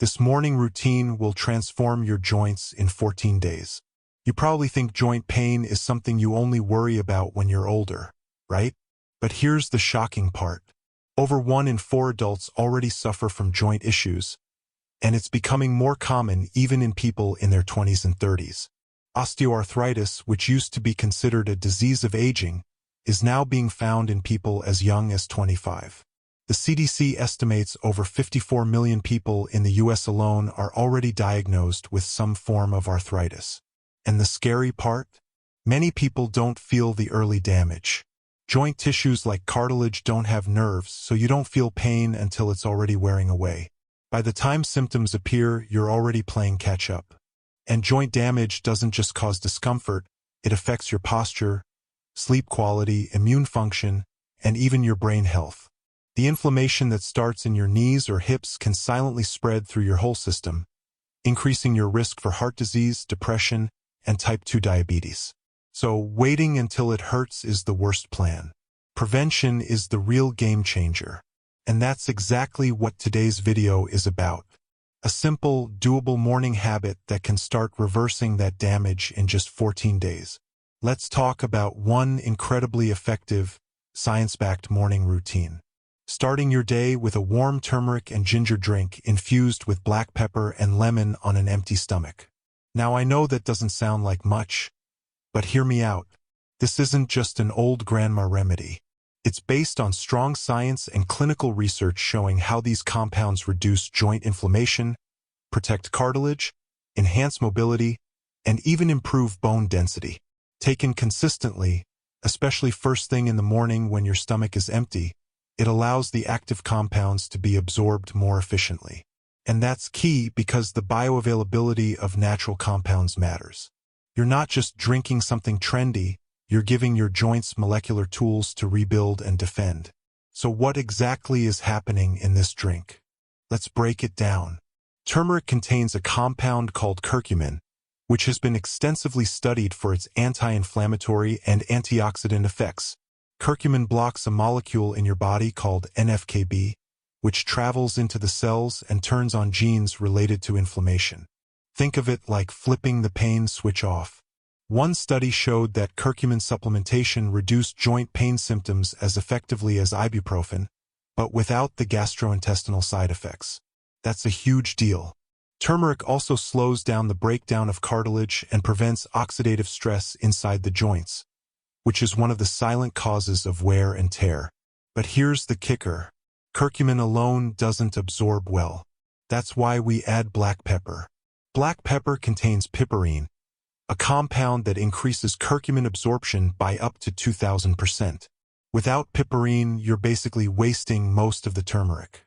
This morning routine will transform your joints in 14 days. You probably think joint pain is something you only worry about when you're older, right? But here's the shocking part. Over 1 in 4 adults already suffer from joint issues, and it's becoming more common even in people in their 20s and 30s. Osteoarthritis, which used to be considered a disease of aging, is now being found in people as young as 25. The CDC estimates over 54 million people in the US alone are already diagnosed with some form of arthritis. And the scary part? Many people don't feel the early damage. Joint tissues like cartilage don't have nerves, so you don't feel pain until it's already wearing away. By the time symptoms appear, you're already playing catch-up. And joint damage doesn't just cause discomfort, it affects your posture, sleep quality, immune function, and even your brain health. The inflammation that starts in your knees or hips can silently spread through your whole system, increasing your risk for heart disease, depression, and type 2 diabetes. So waiting until it hurts is the worst plan. Prevention is the real game changer. And that's exactly what today's video is about. A simple, doable morning habit that can start reversing that damage in just 14 days. Let's talk about one incredibly effective, science-backed morning routine. Starting your day with a warm turmeric and ginger drink infused with black pepper and lemon on an empty stomach. Now I know that doesn't sound like much, but hear me out. This isn't just an old grandma remedy. It's based on strong science and clinical research showing how these compounds reduce joint inflammation, protect cartilage, enhance mobility, and even improve bone density. Taken consistently, especially first thing in the morning when your stomach is empty, it allows the active compounds to be absorbed more efficiently. And that's key because the bioavailability of natural compounds matters. You're not just drinking something trendy, you're giving your joints molecular tools to rebuild and defend. So what exactly is happening in this drink? Let's break it down. Turmeric contains a compound called curcumin, which has been extensively studied for its anti-inflammatory and antioxidant effects. Curcumin blocks a molecule in your body called NF-κB, which travels into the cells and turns on genes related to inflammation. Think of it like flipping the pain switch off. One study showed that curcumin supplementation reduced joint pain symptoms as effectively as ibuprofen, but without the gastrointestinal side effects. That's a huge deal. Turmeric also slows down the breakdown of cartilage and prevents oxidative stress inside the joints, which is one of the silent causes of wear and tear. But here's the kicker. Curcumin alone doesn't absorb well. That's why we add black pepper. Black pepper contains piperine, a compound that increases curcumin absorption by up to 2,000%. Without piperine, you're basically wasting most of the turmeric.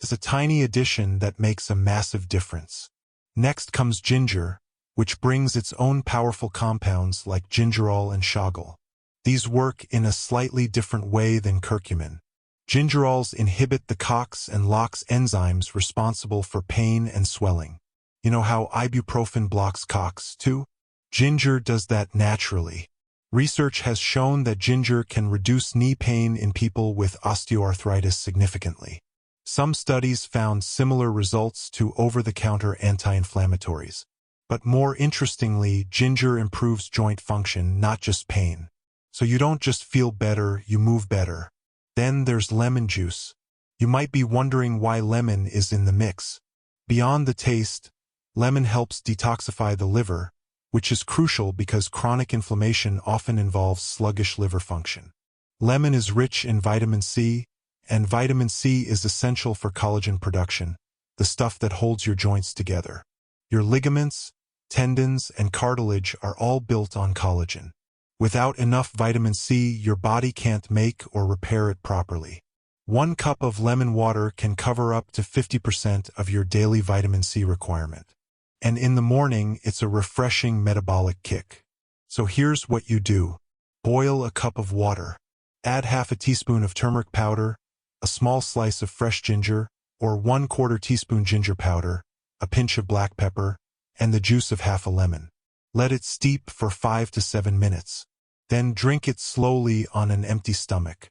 It's a tiny addition that makes a massive difference. Next comes ginger, which brings its own powerful compounds like gingerol and chagal. These work in a slightly different way than curcumin. Gingerols inhibit the COX and LOX enzymes responsible for pain and swelling. You know how ibuprofen blocks COX too? Ginger does that naturally. Research has shown that ginger can reduce knee pain in people with osteoarthritis significantly. Some studies found similar results to over-the-counter anti-inflammatories. But more interestingly, ginger improves joint function, not just pain. So you don't just feel better, you move better. Then there's lemon juice. You might be wondering why lemon is in the mix. Beyond the taste, lemon helps detoxify the liver, which is crucial because chronic inflammation often involves sluggish liver function. Lemon is rich in vitamin C, and vitamin C is essential for collagen production, the stuff that holds your joints together. Your ligaments, tendons, and cartilage are all built on collagen. Without enough vitamin C, your body can't make or repair it properly. 1 cup of lemon water can cover up to 50% of your daily vitamin C requirement. And in the morning, it's a refreshing metabolic kick. So here's what you do. Boil a cup of water. Add half a teaspoon of turmeric powder, a small slice of fresh ginger, or 1/4 teaspoon ginger powder, a pinch of black pepper, and the juice of half a lemon. Let it steep for 5 to 7 minutes. Then drink it slowly on an empty stomach.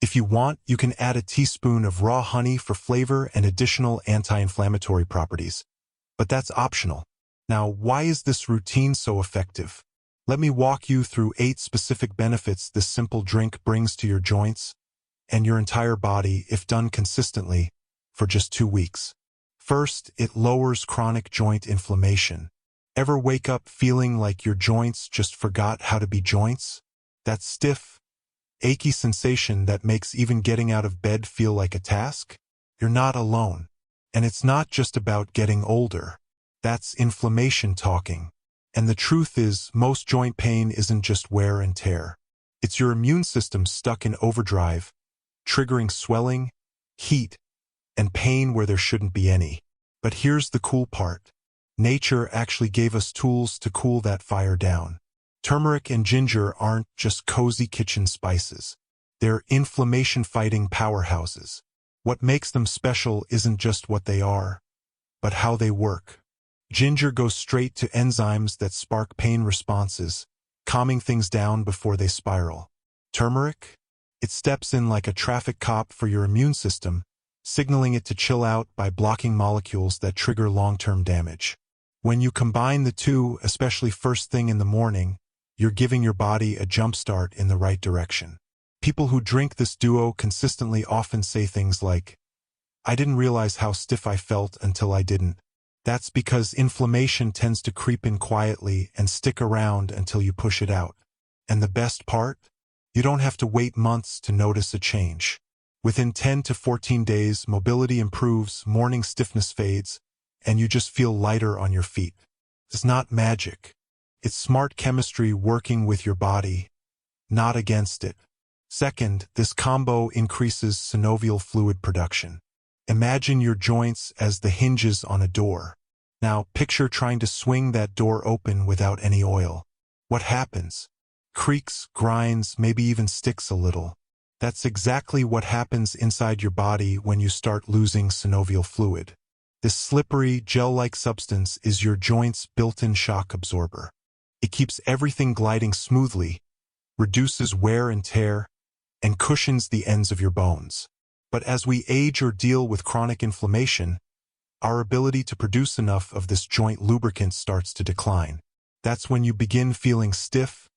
If you want, you can add a teaspoon of raw honey for flavor and additional anti-inflammatory properties, but that's optional. Now, why is this routine so effective? Let me walk you through 8 specific benefits this simple drink brings to your joints and your entire body if done consistently for just 2 weeks. First, it lowers chronic joint inflammation. Ever wake up feeling like your joints just forgot how to be joints? That stiff, achy sensation that makes even getting out of bed feel like a task? You're not alone. And it's not just about getting older. That's inflammation talking. And the truth is, most joint pain isn't just wear and tear. It's your immune system stuck in overdrive, triggering swelling, heat, and pain where there shouldn't be any. But here's the cool part. Nature actually gave us tools to cool that fire down. Turmeric and ginger aren't just cozy kitchen spices. They're inflammation-fighting powerhouses. What makes them special isn't just what they are, but how they work. Ginger goes straight to enzymes that spark pain responses, calming things down before they spiral. Turmeric? It steps in like a traffic cop for your immune system, signaling it to chill out by blocking molecules that trigger long-term damage. When you combine the two, especially first thing in the morning, you're giving your body a jumpstart in the right direction. People who drink this duo consistently often say things like, "I didn't realize how stiff I felt until I didn't." That's because inflammation tends to creep in quietly and stick around until you push it out. And the best part? You don't have to wait months to notice a change. Within 10 to 14 days, mobility improves, morning stiffness fades, and you just feel lighter on your feet. It's not magic. It's smart chemistry working with your body, not against it. Second, this combo increases synovial fluid production. Imagine your joints as the hinges on a door. Now, picture trying to swing that door open without any oil. What happens? Creaks, grinds, maybe even sticks a little. That's exactly what happens inside your body when you start losing synovial fluid. This slippery, gel-like substance is your joint's built-in shock absorber. It keeps everything gliding smoothly, reduces wear and tear, and cushions the ends of your bones. But as we age or deal with chronic inflammation, our ability to produce enough of this joint lubricant starts to decline. That's when you begin feeling stiff,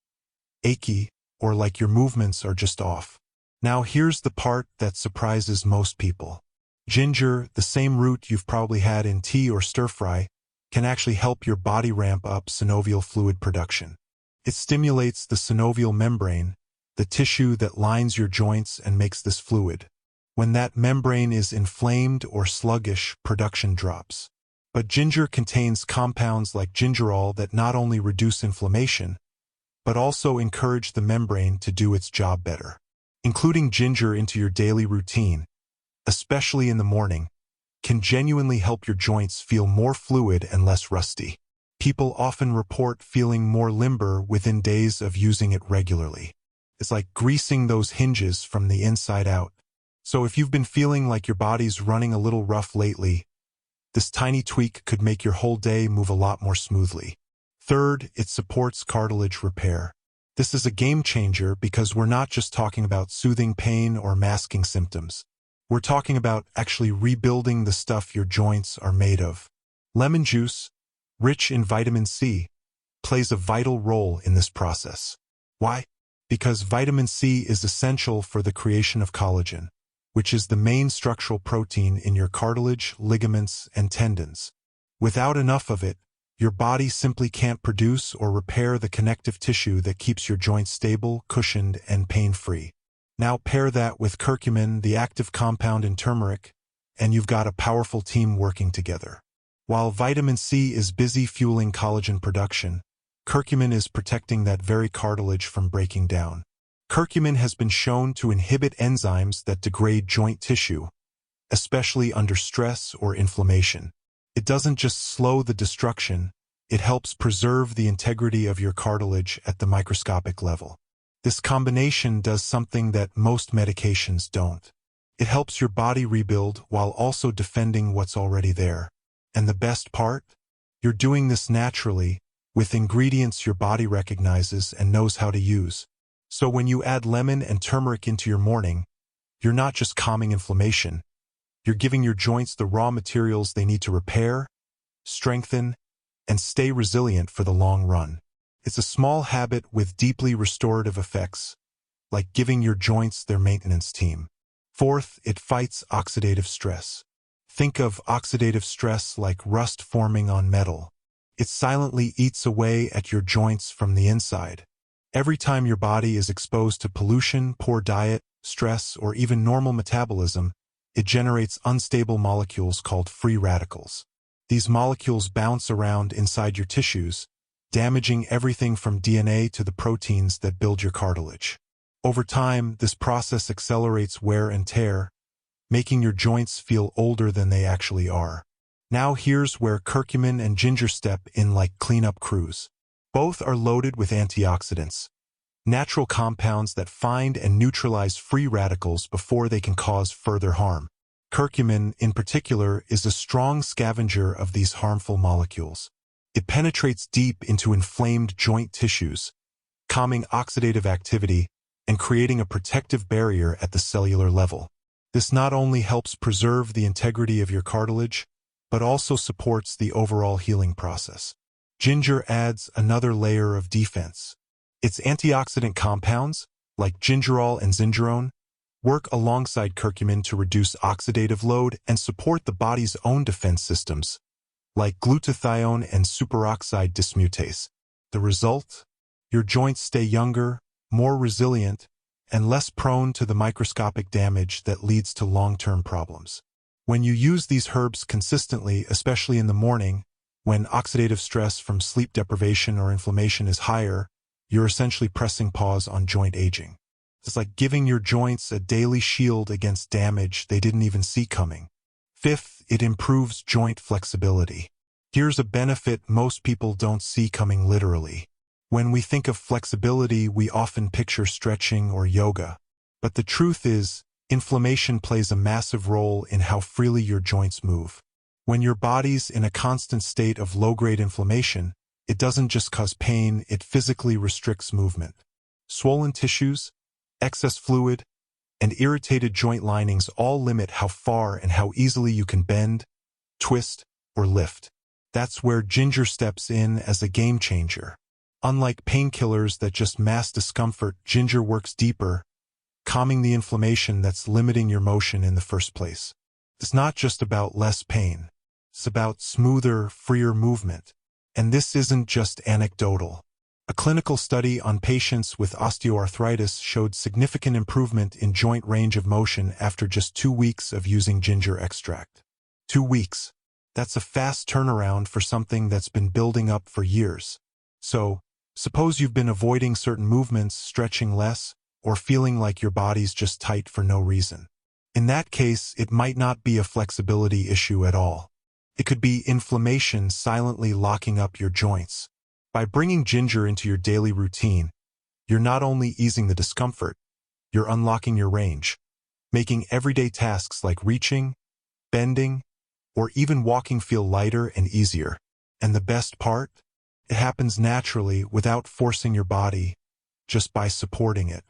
achy, or like your movements are just off. Now here's the part that surprises most people. Ginger, the same root you've probably had in tea or stir-fry, can actually help your body ramp up synovial fluid production. It stimulates the synovial membrane, the tissue that lines your joints and makes this fluid. When that membrane is inflamed or sluggish, production drops. But ginger contains compounds like gingerol that not only reduce inflammation, but also encourage the membrane to do its job better. Including ginger into your daily routine, especially in the morning, can genuinely help your joints feel more fluid and less rusty. People often report feeling more limber within days of using it regularly. It's like greasing those hinges from the inside out. So if you've been feeling like your body's running a little rough lately, this tiny tweak could make your whole day move a lot more smoothly. Third, it supports cartilage repair. This is a game changer because we're not just talking about soothing pain or masking symptoms. We're talking about actually rebuilding the stuff your joints are made of. Lemon juice, rich in vitamin C, plays a vital role in this process. Why? Because vitamin C is essential for the creation of collagen, which is the main structural protein in your cartilage, ligaments, and tendons. Without enough of it, your body simply can't produce or repair the connective tissue that keeps your joints stable, cushioned, and pain-free. Now pair that with curcumin, the active compound in turmeric, and you've got a powerful team working together. While vitamin C is busy fueling collagen production, curcumin is protecting that very cartilage from breaking down. Curcumin has been shown to inhibit enzymes that degrade joint tissue, especially under stress or inflammation. It doesn't just slow the destruction, it helps preserve the integrity of your cartilage at the microscopic level. This combination does something that most medications don't. It helps your body rebuild while also defending what's already there. And the best part? You're doing this naturally, with ingredients your body recognizes and knows how to use. So when you add lemon and turmeric into your morning, you're not just calming inflammation, you're giving your joints the raw materials they need to repair, strengthen, and stay resilient for the long run. It's a small habit with deeply restorative effects, like giving your joints their maintenance team. Fourth, it fights oxidative stress. Think of oxidative stress like rust forming on metal. It silently eats away at your joints from the inside. Every time your body is exposed to pollution, poor diet, stress, or even normal metabolism, it generates unstable molecules called free radicals. These molecules bounce around inside your tissues, damaging everything from DNA to the proteins that build your cartilage. Over time, this process accelerates wear and tear, making your joints feel older than they actually are. Now here's where curcumin and ginger step in like cleanup crews. Both are loaded with antioxidants, natural compounds that find and neutralize free radicals before they can cause further harm. Curcumin, in particular, is a strong scavenger of these harmful molecules. It penetrates deep into inflamed joint tissues, calming oxidative activity and creating a protective barrier at the cellular level. This not only helps preserve the integrity of your cartilage, but also supports the overall healing process. Ginger adds another layer of defense. Its antioxidant compounds, like gingerol and zingerone, work alongside curcumin to reduce oxidative load and support the body's own defense systems, like glutathione and superoxide dismutase. The result? Your joints stay younger, more resilient, and less prone to the microscopic damage that leads to long-term problems. When you use these herbs consistently, especially in the morning, when oxidative stress from sleep deprivation or inflammation is higher, you're essentially pressing pause on joint aging. It's like giving your joints a daily shield against damage they didn't even see coming. Fifth, it improves joint flexibility. Here's a benefit most people don't see coming literally. When we think of flexibility, we often picture stretching or yoga. But the truth is, inflammation plays a massive role in how freely your joints move. When your body's in a constant state of low-grade inflammation, it doesn't just cause pain, it physically restricts movement. Swollen tissues, excess fluid, and irritated joint linings all limit how far and how easily you can bend, twist, or lift. That's where ginger steps in as a game changer. Unlike painkillers that just mask discomfort, ginger works deeper, calming the inflammation that's limiting your motion in the first place. It's not just about less pain. It's about smoother, freer movement. And this isn't just anecdotal. A clinical study on patients with osteoarthritis showed significant improvement in joint range of motion after just 2 weeks of using ginger extract. 2 weeks. That's a fast turnaround for something that's been building up for years. So, suppose you've been avoiding certain movements, stretching less, or feeling like your body's just tight for no reason. In that case, it might not be a flexibility issue at all. It could be inflammation silently locking up your joints. By bringing ginger into your daily routine, you're not only easing the discomfort, you're unlocking your range, making everyday tasks like reaching, bending, or even walking feel lighter and easier. And the best part? It happens naturally without forcing your body, just by supporting it.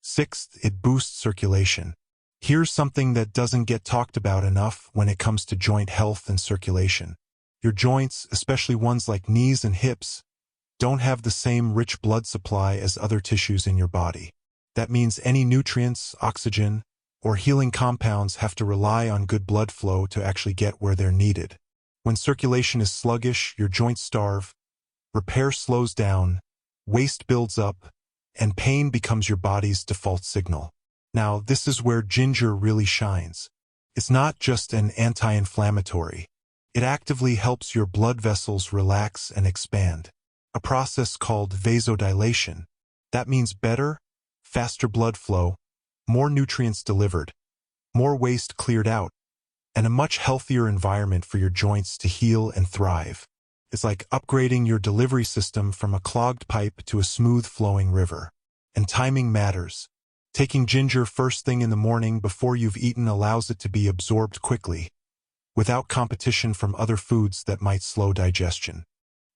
Sixth, it boosts circulation. Here's something that doesn't get talked about enough when it comes to joint health and circulation. Your joints, especially ones like knees and hips, don't have the same rich blood supply as other tissues in your body. That means any nutrients, oxygen, or healing compounds have to rely on good blood flow to actually get where they're needed. When circulation is sluggish, your joints starve, repair slows down, waste builds up, and pain becomes your body's default signal. Now, this is where ginger really shines. It's not just an anti-inflammatory. It actively helps your blood vessels relax and expand. A process called vasodilation. That means better, faster blood flow, more nutrients delivered, more waste cleared out, and a much healthier environment for your joints to heal and thrive. It's like upgrading your delivery system from a clogged pipe to a smooth-flowing river. And timing matters. Taking ginger first thing in the morning before you've eaten allows it to be absorbed quickly, without competition from other foods that might slow digestion.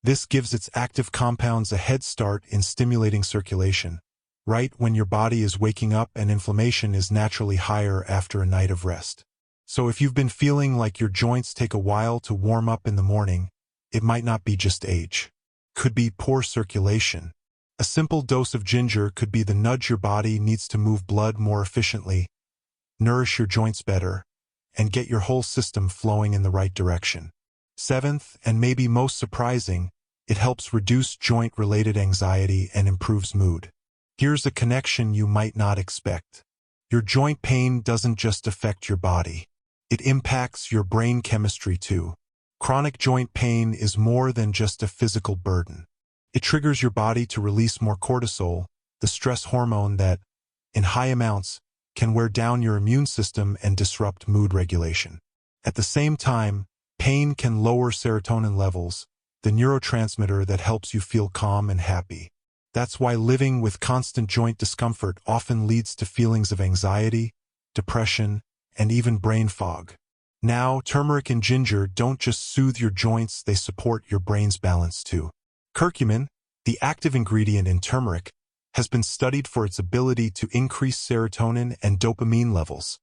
This gives its active compounds a head start in stimulating circulation, right when your body is waking up and inflammation is naturally higher after a night of rest. So if you've been feeling like your joints take a while to warm up in the morning, it might not be just age. Could be poor circulation. A simple dose of ginger could be the nudge your body needs to move blood more efficiently, nourish your joints better, and get your whole system flowing in the right direction. Seventh, and maybe most surprising, it helps reduce joint-related anxiety and improves mood. Here's a connection you might not expect. Your joint pain doesn't just affect your body. It impacts your brain chemistry too. Chronic joint pain is more than just a physical burden. It triggers your body to release more cortisol, the stress hormone that, in high amounts, can wear down your immune system and disrupt mood regulation. At the same time, pain can lower serotonin levels, the neurotransmitter that helps you feel calm and happy. That's why living with constant joint discomfort often leads to feelings of anxiety, depression, and even brain fog. Now, turmeric and ginger don't just soothe your joints, they support your brain's balance too. Curcumin, the active ingredient in turmeric, has been studied for its ability to increase serotonin and dopamine levels,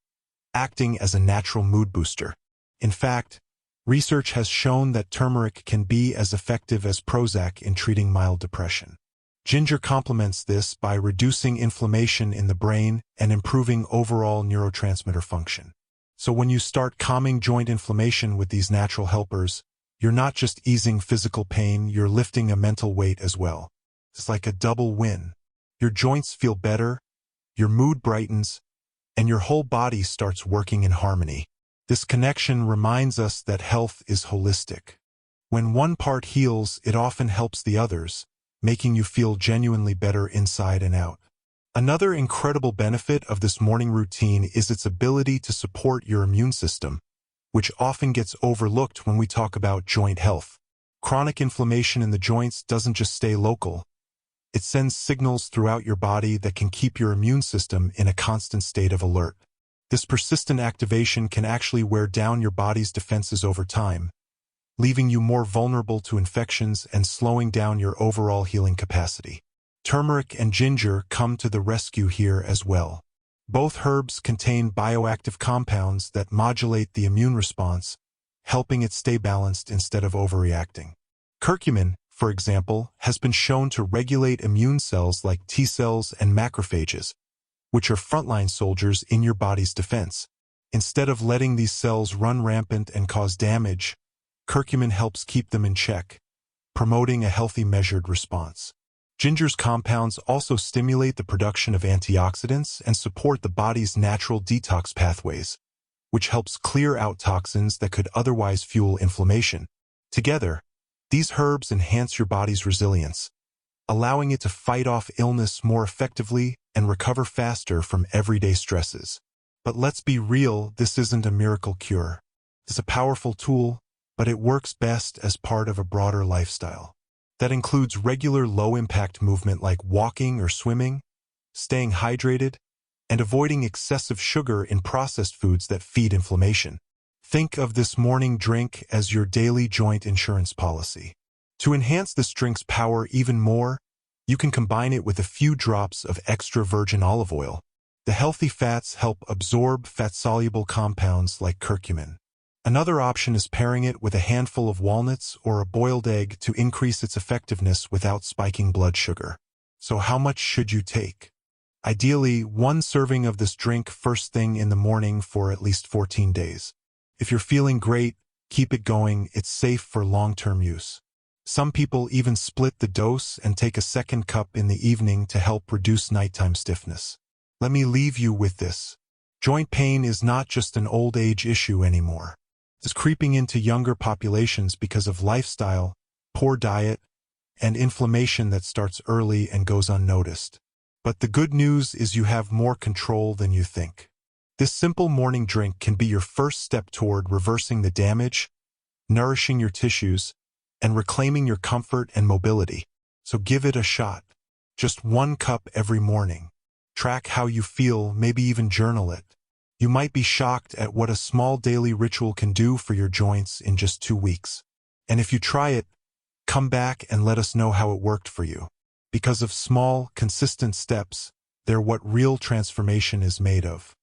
acting as a natural mood booster. In fact, research has shown that turmeric can be as effective as Prozac in treating mild depression. Ginger complements this by reducing inflammation in the brain and improving overall neurotransmitter function. So when you start calming joint inflammation with these natural helpers, you're not just easing physical pain, you're lifting a mental weight as well. It's like a double win. Your joints feel better, your mood brightens, and your whole body starts working in harmony. This connection reminds us that health is holistic. When one part heals, it often helps the others, making you feel genuinely better inside and out. Another incredible benefit of this morning routine is its ability to support your immune system, which often gets overlooked when we talk about joint health. Chronic inflammation in the joints doesn't just stay local. It sends signals throughout your body that can keep your immune system in a constant state of alert. This persistent activation can actually wear down your body's defenses over time, leaving you more vulnerable to infections and slowing down your overall healing capacity. Turmeric and ginger come to the rescue here as well. Both herbs contain bioactive compounds that modulate the immune response, helping it stay balanced instead of overreacting. Curcumin, for example, has been shown to regulate immune cells like T cells and macrophages, which are frontline soldiers in your body's defense. Instead of letting these cells run rampant and cause damage, curcumin helps keep them in check, promoting a healthy measured response. Ginger's compounds also stimulate the production of antioxidants and support the body's natural detox pathways, which helps clear out toxins that could otherwise fuel inflammation. Together, these herbs enhance your body's resilience, allowing it to fight off illness more effectively and recover faster from everyday stresses. But let's be real, this isn't a miracle cure. It's a powerful tool, but it works best as part of a broader lifestyle. That includes regular low-impact movement like walking or swimming, staying hydrated, and avoiding excessive sugar in processed foods that feed inflammation. Think of this morning drink as your daily joint insurance policy. To enhance this drink's power even more, you can combine it with a few drops of extra virgin olive oil. The healthy fats help absorb fat-soluble compounds like curcumin. Another option is pairing it with a handful of walnuts or a boiled egg to increase its effectiveness without spiking blood sugar. So how much should you take? Ideally, 1 serving of this drink first thing in the morning for at least 14 days. If you're feeling great, keep it going, it's safe for long-term use. Some people even split the dose and take a second cup in the evening to help reduce nighttime stiffness. Let me leave you with this. Joint pain is not just an old age issue anymore. It's creeping into younger populations because of lifestyle, poor diet, and inflammation that starts early and goes unnoticed. But the good news is you have more control than you think. This simple morning drink can be your first step toward reversing the damage, nourishing your tissues, and reclaiming your comfort and mobility. So give it a shot. Just 1 cup every morning. Track how you feel, maybe even journal it. You might be shocked at what a small daily ritual can do for your joints in just 2 weeks. And if you try it, come back and let us know how it worked for you. Because of small, consistent steps, they're what real transformation is made of.